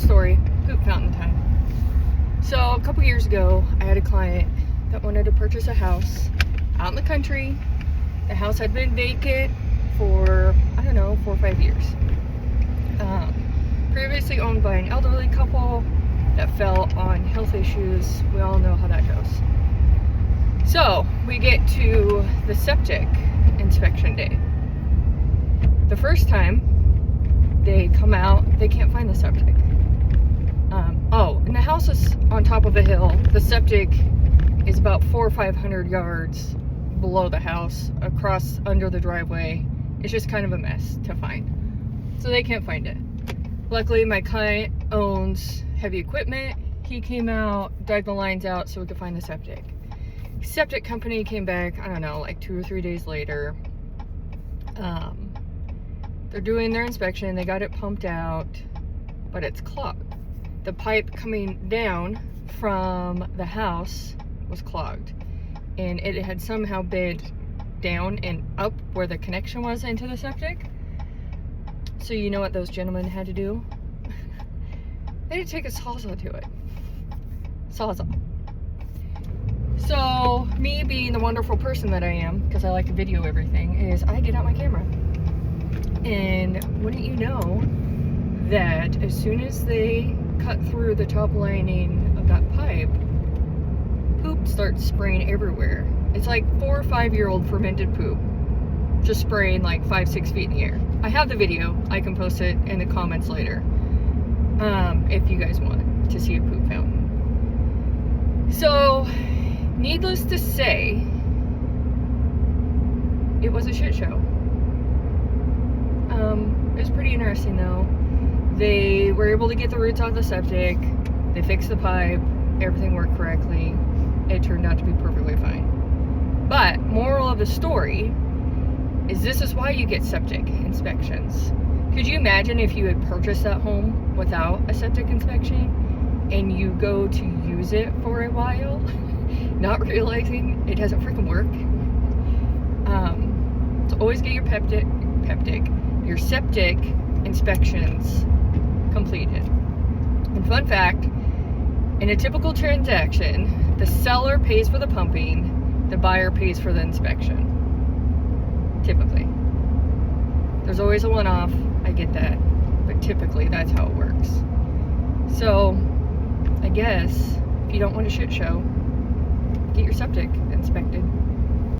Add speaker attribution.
Speaker 1: story, poop fountain time. So a couple years ago, I had a client that wanted to purchase a house out in the country. The house had been vacant for, I don't know, 4 or 5 years. Previously owned by an elderly couple that fell on health issues. We all know how that goes. So we get to the septic inspection day. The first time they come out, they can't find the septic. And the house is on top of a hill. The septic is about 400 or 500 yards below the house, across under the driveway. It's just kind of a mess to find. So they can't find it. Luckily, my client owns heavy equipment. He came out, dug the lines out so we could find the septic. Septic company came back, I don't know, like 2 or 3 days later. They're doing their inspection. They got it pumped out, but it's clogged. The pipe coming down from the house was clogged, and it had somehow bent down and up where the connection was into the septic. So you know what those gentlemen had to do? They had to take a Sawzall to it. Sawzall. So me being the wonderful person that I am, because I like to video everything, is I get out my camera. And wouldn't you know that as soon as they cut through the top lining of that pipe, poop starts spraying everywhere. It's like 4 or 5-year-old fermented poop just spraying like 5-6 feet in the air. I have the video. I can post it in the comments later if you guys want to see a poop fountain. So needless to say, it was a shit show. It was pretty interesting though. They were able to get the roots out of the septic. They fixed the pipe. Everything worked correctly. It turned out to be perfectly fine. But moral of the story is this is why you get septic inspections. Could you imagine if you had purchased that home without a septic inspection and you go to use it for a while, not realizing it doesn't freaking work? So always get your your septic inspections completed. And fun fact, in a typical transaction, the seller pays for the pumping, the buyer pays for the inspection. Typically. There's always a one-off, I get that, but typically that's how it works. So, I guess, if you don't want a shit show, get your septic inspected.